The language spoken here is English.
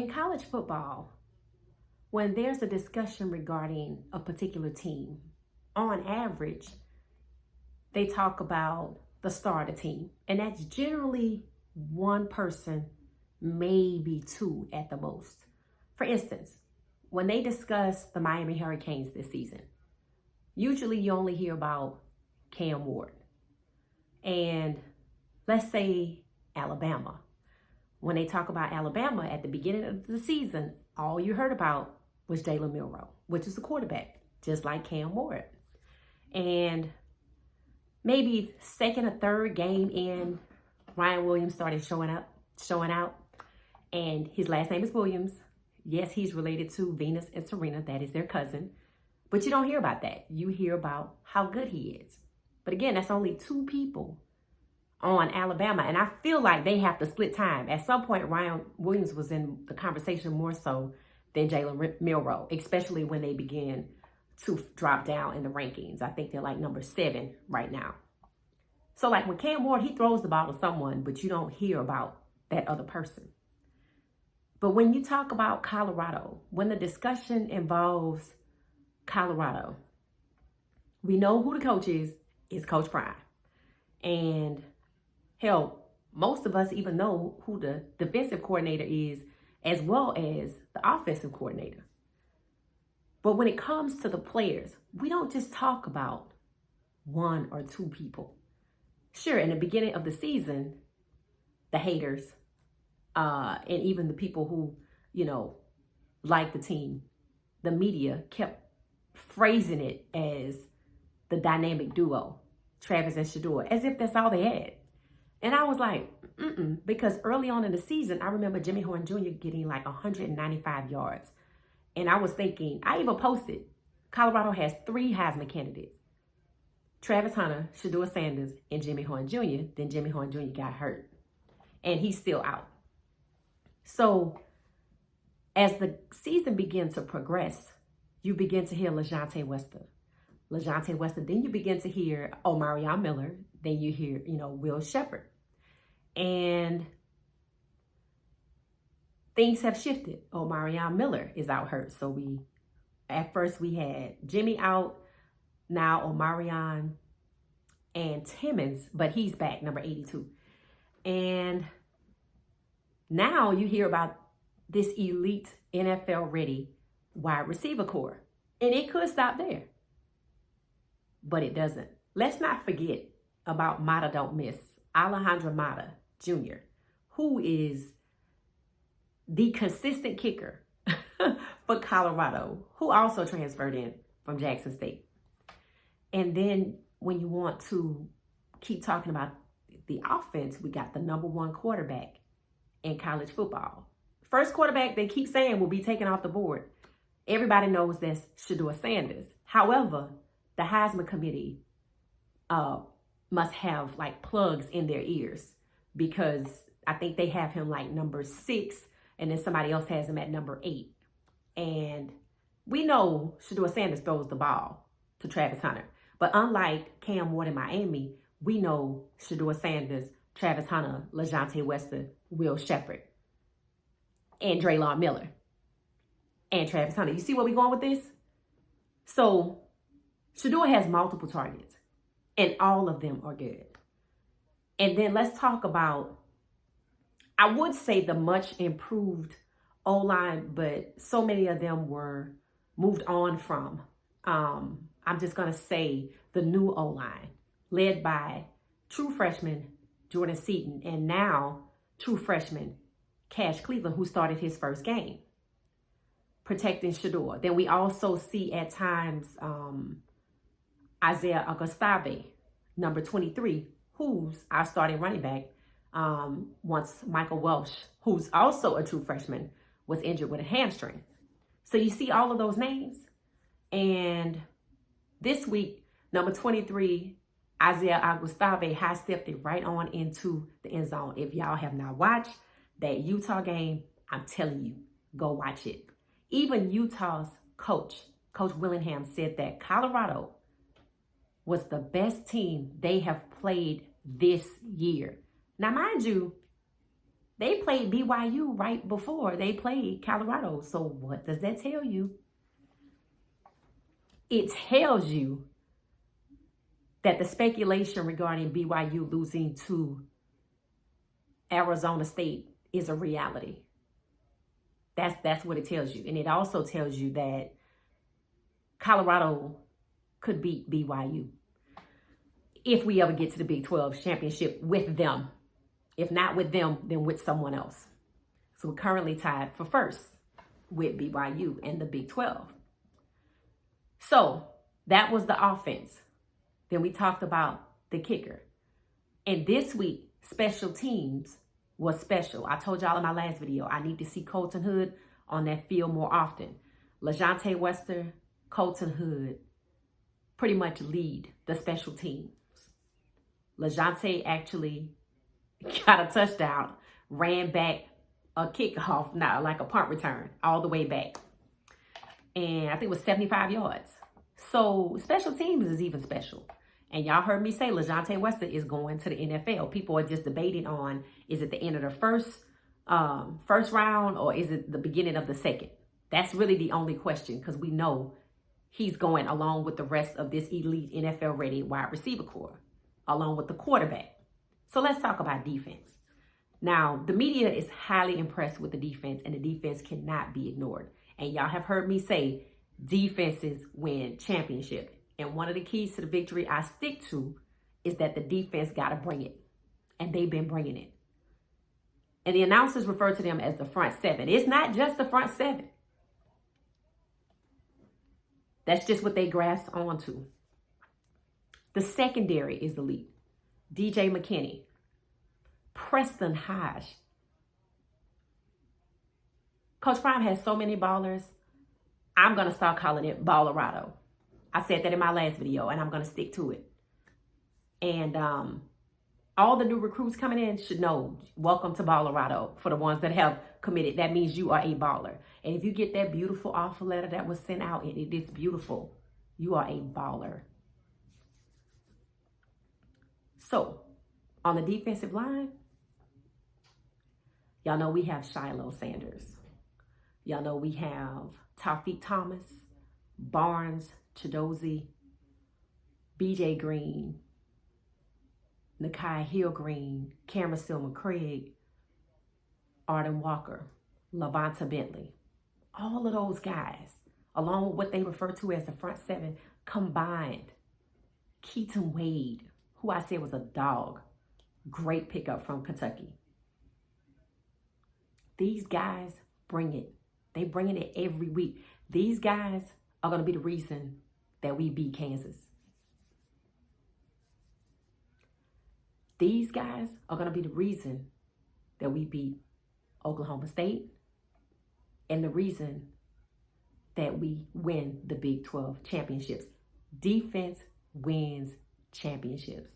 In college football, when there's a discussion regarding a particular team, on average, they talk about the star of the team. And that's generally one person, maybe two at the most. For instance, when they discuss the Miami Hurricanes this season, usually you only hear about Cam Ward. And let's say Alabama. When they talk about Alabama at the beginning of the season, all you heard about was Jalen Milroe, which is the quarterback, just like Cam Ward. And maybe second or third game in, Ryan Williams started showing out. And his last name is Williams. Yes, he's related to Venus and Serena. That is their cousin. But you don't hear about that. You hear about how good he is. But again, that's only two people on Alabama. And I feel like they have to split time. At some point, Ryan Williams was in the conversation more so than Jalen Milroe, especially when they began to drop down in the rankings. I think they're like number 7 right now. So like when Cam Ward, he throws the ball to someone, but you don't hear about that other person. But when you talk about Colorado, when the discussion involves Colorado, we know who the coach is Coach Prime. And hell, most of us even know who the defensive coordinator is, as well as the offensive coordinator. But when it comes to the players, we don't just talk about one or two people. Sure, in the beginning of the season, the haters, and even the people who, like the team, the media kept phrasing it as the dynamic duo, Travis and Shedeur, as if that's all they had. And I was like, because early on in the season, I remember Jimmy Horn Jr. getting like 195 yards. And I was thinking, I even posted, Colorado has 3 Heisman candidates: Travis Hunter, Shedeur Sanders, and Jimmy Horn Jr. Then Jimmy Horn Jr. got hurt, and he's still out. So as the season began to progress, you begin to hear LaJohntay Wester. Then you begin to hear Omarion Miller. Then you hear, Will Sheppard. And things have shifted. Omarion Miller is out hurt. So at first we had Jimmy out, now Omarion and Timmons, but he's back, number 82. And now you hear about this elite NFL ready wide receiver core. And it could stop there, but it doesn't. Let's not forget about Mata Don't Miss, Alejandro Mata Jr., who is the consistent kicker for Colorado, who also transferred in from Jackson State. And then when you want to keep talking about the offense, we got the number 1 quarterback in college football. First quarterback they keep saying will be taken off the board. Everybody knows that's Shedeur Sanders. However, the Heisman committee must have like plugs in their ears, because I think they have him like number 6, and then somebody else has him at number 8. And we know Shedeur Sanders throws the ball to Travis Hunter. But unlike Cam Ward in Miami, we know Shedeur Sanders, Travis Hunter, LaJohntay Wester, Will Sheppard, and Draylon Miller, and Travis Hunter. You see where we're going with this? So Shedeur has multiple targets, and all of them are good. And then let's talk about, I would say, the much improved O-line, but so many of them were moved on from. I'm just going to say the new O-line, led by true freshman Jordan Seaton, and now true freshman Cash Cleveland, who started his first game, protecting Shedeur. Then we also see at times Isaiah Augustave, number 23, who's our starting running back, once Michael Welsh, who's also a true freshman, was injured with a hamstring. So you see all of those names. And this week, number 23, Isaiah Augustave high-stepped it right on into the end zone. If y'all have not watched that Utah game, I'm telling you, go watch it. Even Utah's Coach Willingham, said that Colorado was the best team they have played this year. Now, mind you, They played BYU right before they played Colorado. So what does that tell you? It tells you that the speculation regarding BYU losing to Arizona State is a reality. That's what it tells you. And it also tells you that Colorado could beat BYU if we ever get to the Big 12 championship with them. If not with them, then with someone else. So we're currently tied for first with BYU and the Big 12. So that was the offense. Then we talked about the kicker. And this week, special teams was special. I told y'all in my last video, I need to see Colton Hood on that field more often. LaJohntay Wester, Colton Hood pretty much lead the special teams. LaJohntay actually got a touchdown, ran back a kickoff, not like a punt return, all the way back. And I think it was 75 yards. So special teams is even special. And y'all heard me say LaJohntay Wester is going to the NFL. People are just debating on, is it the end of the first round or is it the beginning of the second? That's really the only question, because we know he's going along with the rest of this elite NFL-ready wide receiver core, along with the quarterback. So let's talk about defense. Now, the media is highly impressed with the defense, and the defense cannot be ignored. And y'all have heard me say defenses win championships. And one of the keys to the victory I stick to is that the defense got to bring it. And they've been bringing it. And the announcers refer to them as the front seven. It's not just the front seven. That's just what they grasp onto. The secondary is elite. DJ McKinney, Preston Hodge. Coach Prime has so many ballers. I'm going to start calling it Ballerado. I said that in my last video, and I'm going to stick to it. And all the new recruits coming in should know, welcome to Ballerado. For the ones that have committed, that means you are a baller. And if you get that beautiful offer letter that was sent out, and it is beautiful, you are a baller. So, on the defensive line, y'all know we have Shiloh Sanders. Y'all know we have Taufiq Thomas, Barnes, Chidozie, BJ Green, Nakai Hill-Green, Cameron Stillman-Craig, Arden Walker, Lavonta Bentley. All of those guys, along with what they refer to as the front seven, combined. Keaton Wade, who I said was a dog. Great pickup from Kentucky. These guys bring it. They bring it every week. These guys are going to be the reason that we beat Kansas. These guys are going to be the reason that we beat Oklahoma State and the reason that we win the Big 12 championships. Defense wins championships.